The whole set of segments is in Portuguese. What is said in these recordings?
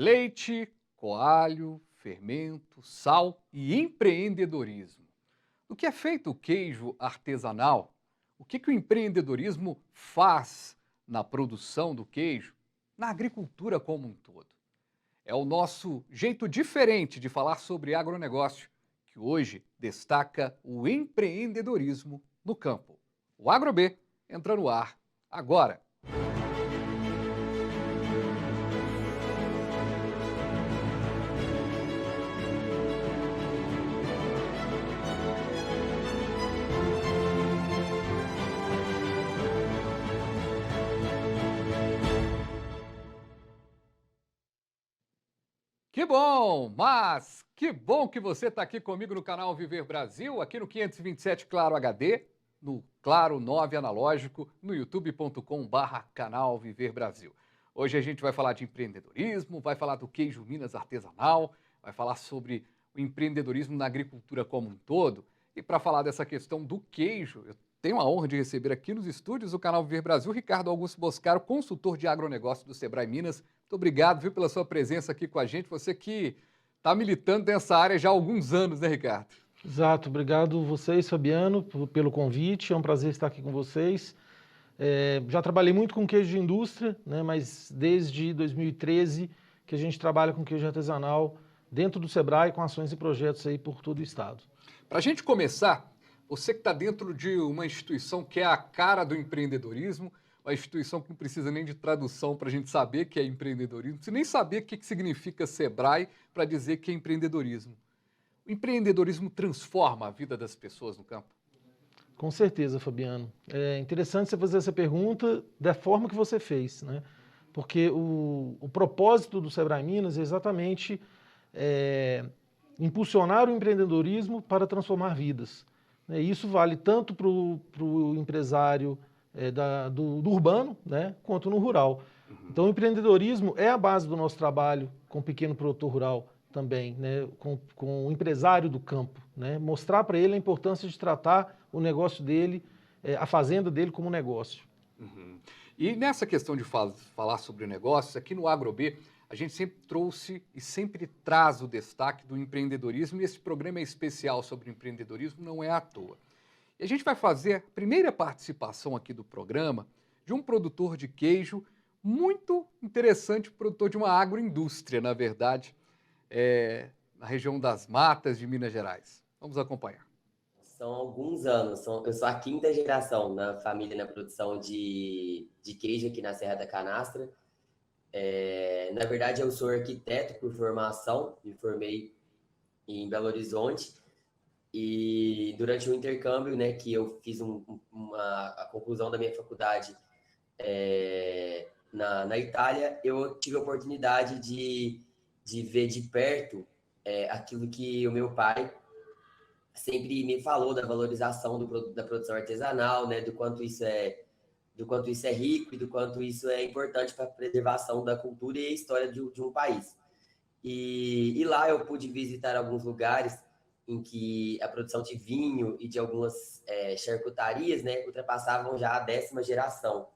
Leite, coalho, fermento, sal e empreendedorismo. Do que é feito o queijo artesanal? O que o empreendedorismo faz na produção do queijo, na agricultura como um todo? É o nosso jeito diferente de falar sobre agronegócio, que hoje destaca o empreendedorismo no campo. O AgroB entra no ar agora. Que bom, mas que bom que você está aqui comigo no canal Viver Brasil, aqui no 527 Claro HD, no Claro 9 Analógico, no youtube.com/canal Viver Brasil. Hoje a gente vai falar de empreendedorismo, vai falar do queijo Minas artesanal, vai falar sobre o empreendedorismo na agricultura como um todo. E para falar dessa questão do queijo, eu tenho a honra de receber aqui nos estúdios do canal Viver Brasil, Ricardo Augusto Boscaro, consultor de agronegócio do Sebrae Minas. Muito obrigado, viu, pela sua presença aqui com a gente. Você que está militando nessa área já há alguns anos, né, Ricardo? Exato. Obrigado vocês, Fabiano, pelo convite. É um prazer estar aqui com vocês. Já trabalhei muito com queijo de indústria, né, mas desde 2013 que a gente trabalha com queijo artesanal dentro do Sebrae, com ações e projetos aí por todo o estado. Para a gente começar, você que está dentro de uma instituição que é a cara do empreendedorismo, uma instituição que não precisa nem de tradução para a gente saber que é empreendedorismo, não precisa nem saber o que significa Sebrae para dizer que é empreendedorismo. O empreendedorismo transforma a vida das pessoas no campo? Com certeza, Fabiano. É interessante você fazer essa pergunta da forma que você fez, né? Porque o propósito do Sebrae Minas é exatamente impulsionar o empreendedorismo para transformar vidas. Isso vale tanto para o empresário do urbano, né, quanto no rural. Então, o empreendedorismo é a base do nosso trabalho com o pequeno produtor rural também, né, com o empresário do campo, né, mostrar para ele a importância de tratar o negócio dele, a fazenda dele como negócio. E nessa questão de falar sobre negócios, aqui no AgroB, a gente sempre trouxe e sempre traz o destaque do empreendedorismo, e esse programa é especial sobre empreendedorismo, não é à toa. E a gente vai fazer a primeira participação aqui do programa de um produtor de queijo muito interessante, produtor de uma agroindústria, na verdade, na região das Matas de Minas Gerais. Vamos acompanhar. São alguns anos, eu sou a quinta geração na família na produção de queijo aqui na Serra da Canastra. Na verdade, eu sou arquiteto por formação, me formei em Belo Horizonte, e durante o intercâmbio, né, que eu fiz a conclusão da minha faculdade na Itália, eu tive a oportunidade de ver de perto aquilo que o meu pai sempre me falou da valorização da produção artesanal, né, do quanto isso é rico e do quanto isso é importante para a preservação da cultura e a história de um país. E lá eu pude visitar alguns lugares em que a produção de vinho e de algumas charcutarias, né, ultrapassavam já a 10ª geração.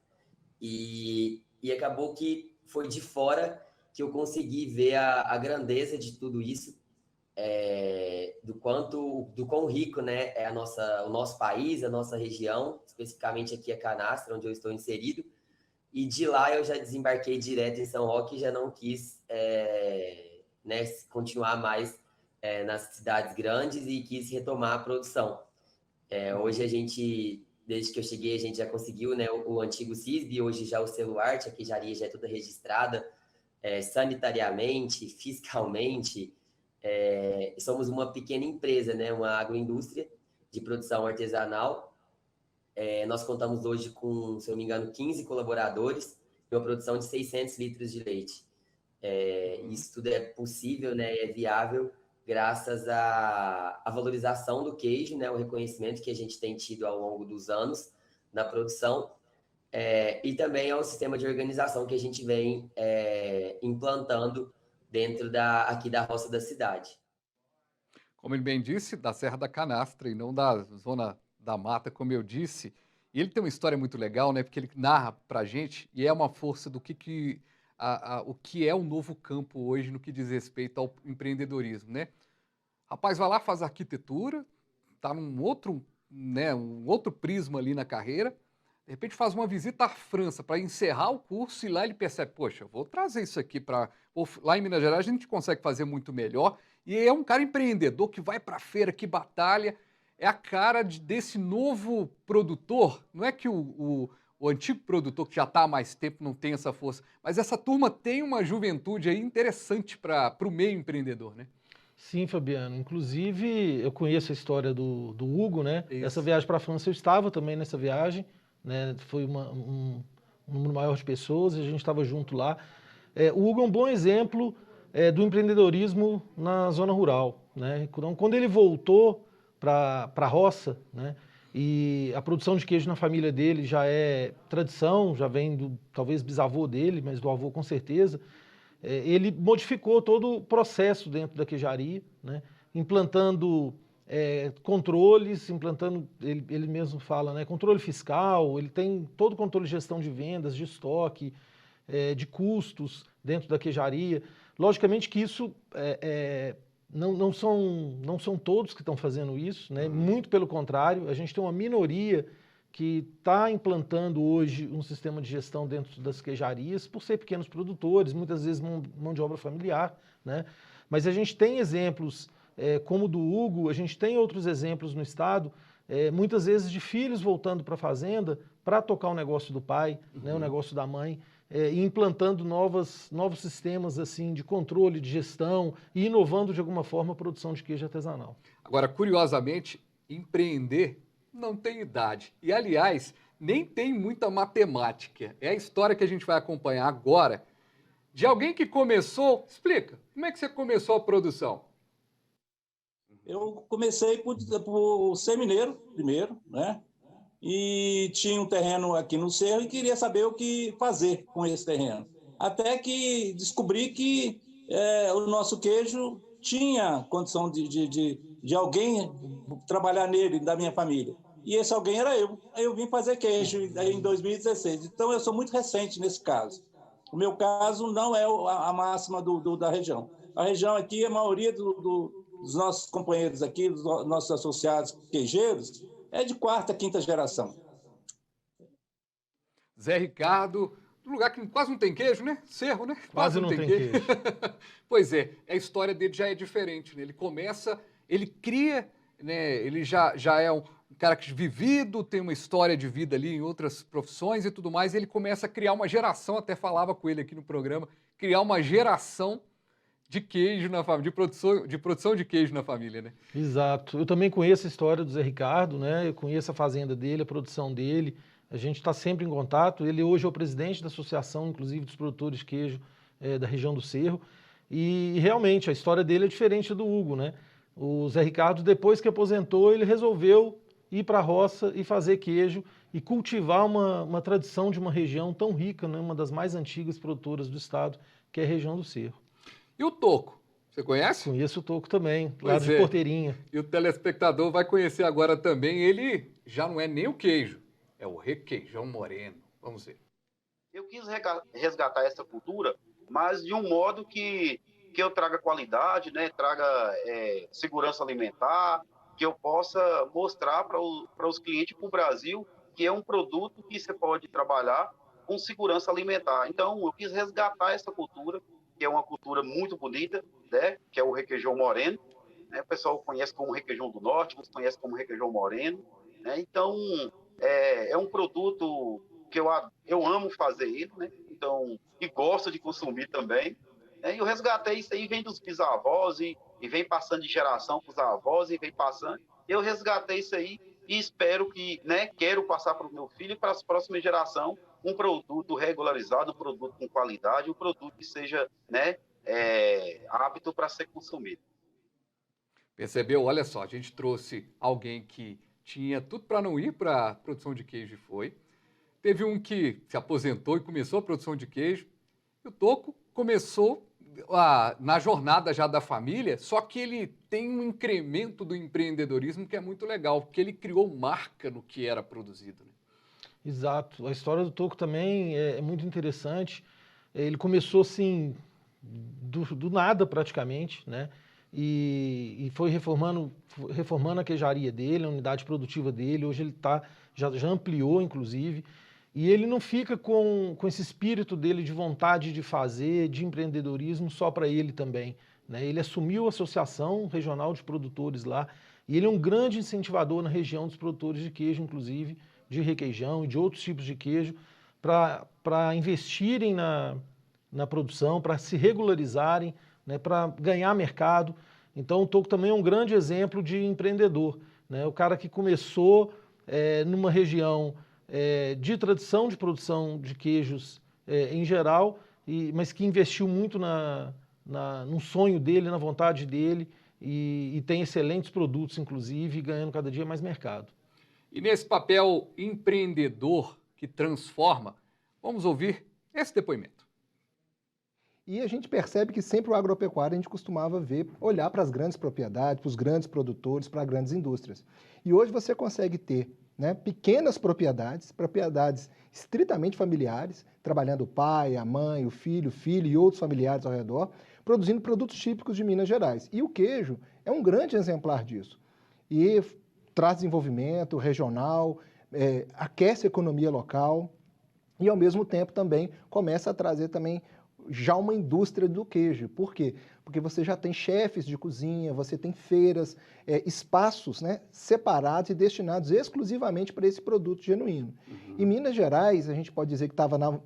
E acabou que foi de fora que eu consegui ver a grandeza de tudo isso, do quão rico, né, é o nosso país, a nossa região, especificamente aqui a Canastra, onde eu estou inserido. E de lá eu já desembarquei direto em São Roque e já não quis né, continuar mais nas cidades grandes e quis retomar a produção. Hoje a gente, desde que eu cheguei, a gente já conseguiu, né, o antigo CISB, hoje já o selo Arte, a queijaria já é toda registrada sanitariamente, fiscalmente. Somos uma pequena empresa, né, uma agroindústria de produção artesanal. Nós contamos hoje com, se eu não me engano, 15 colaboradores e uma produção de 600 litros de leite. Isso tudo é possível, né, é viável graças à valorização do queijo, né, o reconhecimento que a gente tem tido ao longo dos anos na produção, e também ao sistema de organização que a gente vem implantando dentro aqui da roça da cidade. Como ele bem disse, da Serra da Canastra e não da Zona da Mata, como eu disse. E ele tem uma história muito legal, né? Porque ele narra pra gente e é uma força do que o que é o novo campo hoje no que diz respeito ao empreendedorismo, né? Rapaz, vai lá, faz arquitetura, está num outro, né, um outro prisma ali na carreira, de repente faz uma visita à França para encerrar o curso e lá ele percebe, poxa, vou trazer isso aqui para... Lá em Minas Gerais a gente consegue fazer muito melhor, e é um cara empreendedor que vai para a feira, que batalha, é a cara desse novo produtor, não é que o antigo produtor que já está há mais tempo não tem essa força, mas essa turma tem uma juventude aí interessante para o meio empreendedor, né? Sim, Fabiano. Inclusive, eu conheço a história do Hugo, né? Isso. Essa viagem para a França, eu estava também nessa viagem, né? Foi um número maior de pessoas e a gente estava junto lá. O Hugo é um bom exemplo do empreendedorismo na zona rural, né? Então, quando ele voltou para a roça, né? E a produção de queijo na família dele já é tradição, já vem do talvez bisavô dele, mas do avô com certeza. Ele modificou todo o processo dentro da queijaria, né? Implantando controles, ele mesmo fala, né? Controle fiscal, ele tem todo o controle de gestão de vendas, de estoque, de custos dentro da queijaria. Logicamente que isso não são todos que estão fazendo isso, né? Muito pelo contrário, a gente tem uma minoria que está implantando hoje um sistema de gestão dentro das queijarias, por ser pequenos produtores, muitas vezes mão de obra familiar, né? Mas a gente tem exemplos como o do Hugo, a gente tem outros exemplos no estado, muitas vezes de filhos voltando para a fazenda para tocar o negócio do pai, né, o negócio da mãe, e implantando novos sistemas assim de controle, de gestão e inovando de alguma forma a produção de queijo artesanal. Agora, curiosamente, empreender não tem idade. E, aliás, nem tem muita matemática. É a história que a gente vai acompanhar agora de alguém que começou... Explica, como é que você começou a produção? Eu comecei por ser mineiro primeiro, né? E tinha um terreno aqui no Cerro e queria saber o que fazer com esse terreno. Até que descobri que o nosso queijo tinha condição de alguém trabalhar nele, da minha família. E esse alguém era eu. Aí eu vim fazer queijo em 2016. Então, eu sou muito recente nesse caso. O meu caso não é a máxima da região. A região aqui, a maioria dos nossos companheiros aqui, dos nossos associados queijeiros, é de quarta, quinta geração. Zé Ricardo, um lugar que quase não tem queijo, né? Cerro, né? Quase não tem queijo. Pois é, a história dele já é diferente, né? Ele começa, ele cria, né? Ele já é um cara que vivido, tem uma história de vida ali em outras profissões e tudo mais, e ele começa a criar uma geração, até falava com ele aqui no programa, criar uma geração de queijo na família, de produção de queijo na família, né? Exato. Eu também conheço a história do Zé Ricardo, né? Eu conheço a fazenda dele, a produção dele. A gente está sempre em contato. Ele hoje é o presidente da associação, inclusive, dos produtores de queijo da região do Cerro. E realmente a história dele é diferente do Hugo, né? O Zé Ricardo, depois que aposentou, ele resolveu ir para a roça e fazer queijo e cultivar uma tradição de uma região tão rica, né? Uma das mais antigas produtoras do estado, que é a região do Cerro. E o toco? Você conhece? Conheço o toco também, lá de Porteirinha. E o telespectador vai conhecer agora também. Ele já não é nem o queijo, é o requeijão moreno. Vamos ver. Eu quis resgatar essa cultura, mas de um modo que eu traga qualidade, né? Traga segurança alimentar, que eu possa mostrar para os clientes, para o Brasil, que é um produto que você pode trabalhar com segurança alimentar. Então, eu quis resgatar essa cultura, que é uma cultura muito bonita, né? Que é o requeijão moreno. Né? O pessoal conhece como requeijão do norte, uns conhece como requeijão moreno. Né? Então, é um produto que eu amo fazer ele, né? Então, e gosto de consumir também. E eu resgatei isso aí, vem dos bisavós e vem passando de geração para os avós e vem passando. Eu resgatei isso aí e espero que, né, quero passar para o meu filho e para as próximas gerações um produto regularizado, um produto com qualidade, um produto que seja, né, apto para ser consumido. Percebeu? Olha só, a gente trouxe alguém que tinha tudo para não ir para a produção de queijo e foi. Teve um que se aposentou e começou a produção de queijo. E o Toco começou na jornada já da família, só que ele tem um incremento do empreendedorismo que é muito legal, porque ele criou marca no que era produzido. Né? Exato. A história do Toco também é muito interessante. Ele começou assim, do nada praticamente, né? E foi reformando a queijaria dele, a unidade produtiva dele. Hoje ele já ampliou, inclusive. E ele não fica com esse espírito dele de vontade de fazer, de empreendedorismo só para ele também, né? Ele assumiu a Associação Regional de Produtores lá, e ele é um grande incentivador na região dos produtores de queijo, inclusive, de requeijão e de outros tipos de queijo, para investirem na produção, para se regularizarem, né, para ganhar mercado. Então o Toco também é um grande exemplo de empreendedor, né? O cara que começou numa região de tradição de produção de queijos em geral, mas que investiu muito no sonho dele, na vontade dele, e tem excelentes produtos, inclusive, ganhando cada dia mais mercado. E nesse papel empreendedor que transforma, vamos ouvir esse depoimento. E a gente percebe que sempre o agropecuário a gente costumava olhar para as grandes propriedades, para os grandes produtores, para as grandes indústrias. E hoje você consegue ter, né, pequenas propriedades estritamente familiares, trabalhando o pai, a mãe, o filho e outros familiares ao redor, produzindo produtos típicos de Minas Gerais. E o queijo é um grande exemplar disso. E traz desenvolvimento regional, aquece a economia local e, ao mesmo tempo, também começa a trazer também já uma indústria do queijo. Por quê? Porque você já tem chefes de cozinha, você tem feiras, espaços, né, separados e destinados exclusivamente para esse produto genuíno. Em Minas Gerais, a gente pode dizer que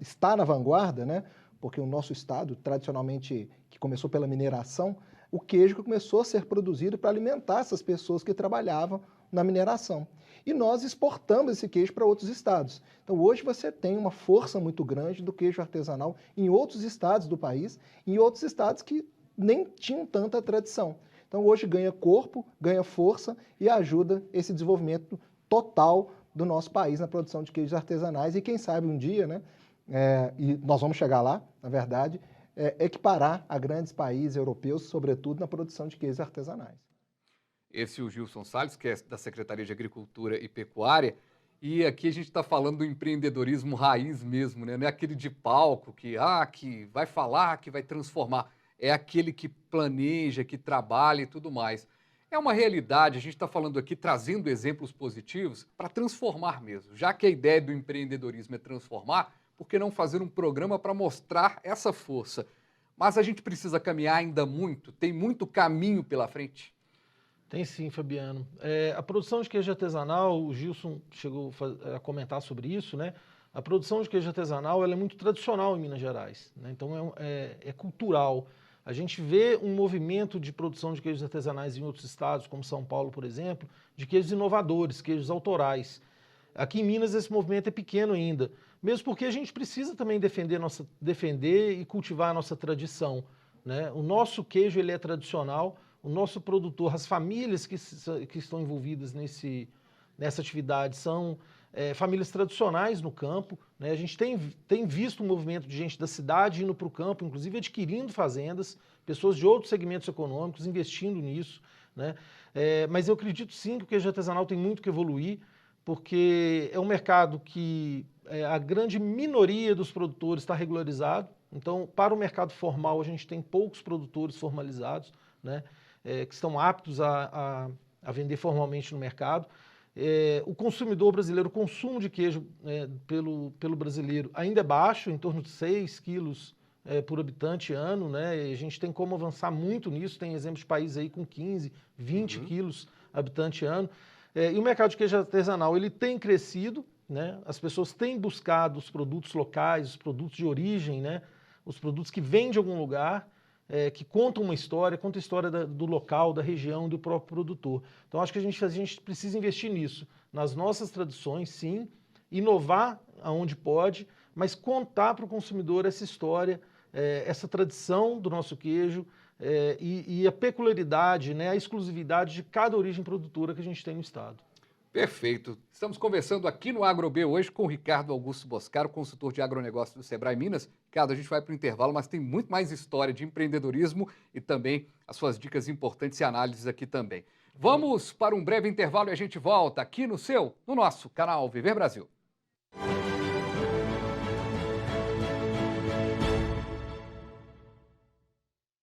está na vanguarda, né, porque o nosso estado, tradicionalmente, que começou pela mineração, o queijo que começou a ser produzido para alimentar essas pessoas que trabalhavam na mineração. E nós exportamos esse queijo para outros estados. Então, hoje você tem uma força muito grande do queijo artesanal em outros estados do país, e em outros estados que nem tinham tanta tradição. Então, hoje ganha corpo, ganha força e ajuda esse desenvolvimento total do nosso país na produção de queijos artesanais. E quem sabe um dia, né, e nós vamos chegar lá, na verdade, equiparar a grandes países europeus, sobretudo na produção de queijos artesanais. Esse é o Gilson Salles, que é da Secretaria de Agricultura e Pecuária, e aqui a gente está falando do empreendedorismo raiz mesmo, né? Não é aquele de palco que vai falar, que vai transformar, é aquele que planeja, que trabalha e tudo mais. É uma realidade, a gente está falando aqui, trazendo exemplos positivos para transformar mesmo. Já que a ideia do empreendedorismo é transformar, por que não fazer um programa para mostrar essa força? Mas a gente precisa caminhar ainda muito, tem muito caminho pela frente. Tem sim, Fabiano. A produção de queijo artesanal, o Gilson chegou a comentar sobre isso, né? A produção de queijo artesanal ela é muito tradicional em Minas Gerais, né? Então é cultural. A gente vê um movimento de produção de queijos artesanais em outros estados, como São Paulo, por exemplo, de queijos inovadores, queijos autorais. Aqui em Minas esse movimento é pequeno ainda, mesmo porque a gente precisa também defender e cultivar a nossa tradição, né? O nosso queijo ele é tradicional, o nosso produtor, as famílias que estão envolvidas nessa atividade são famílias tradicionais no campo, né? A gente tem visto um movimento de gente da cidade indo para o campo, inclusive adquirindo fazendas, pessoas de outros segmentos econômicos investindo nisso, né? Mas eu acredito sim que o queijo artesanal tem muito que evoluir, porque é um mercado que a grande minoria dos produtores está regularizado. Então, para o mercado formal, a gente tem poucos produtores formalizados, né? Que estão aptos a vender formalmente no mercado. O consumidor brasileiro, o consumo de queijo pelo brasileiro ainda é baixo, em torno de 6 quilos por habitante ano, né? E a gente tem como avançar muito nisso, tem exemplos de países aí com 15, 20 quilos habitante ano. E o mercado de queijo artesanal ele tem crescido, né? As pessoas têm buscado os produtos locais, os produtos de origem, né? Os produtos que vêm de algum lugar, que contam uma história, conta a história do local, da região, do próprio produtor. Então, acho que a gente precisa investir nisso, nas nossas tradições, sim, inovar aonde pode, mas contar para o consumidor essa história, essa tradição do nosso queijo e a peculiaridade, né, a exclusividade de cada origem produtora que a gente tem no estado. Perfeito. Estamos conversando aqui no AgroB hoje com o Ricardo Augusto Boscaro, consultor de agronegócio do Sebrae Minas. Ricardo, a gente vai para o intervalo, mas tem muito mais história de empreendedorismo e também as suas dicas importantes e análises aqui também. Vamos para um breve intervalo e a gente volta aqui no nosso canal Viver Brasil.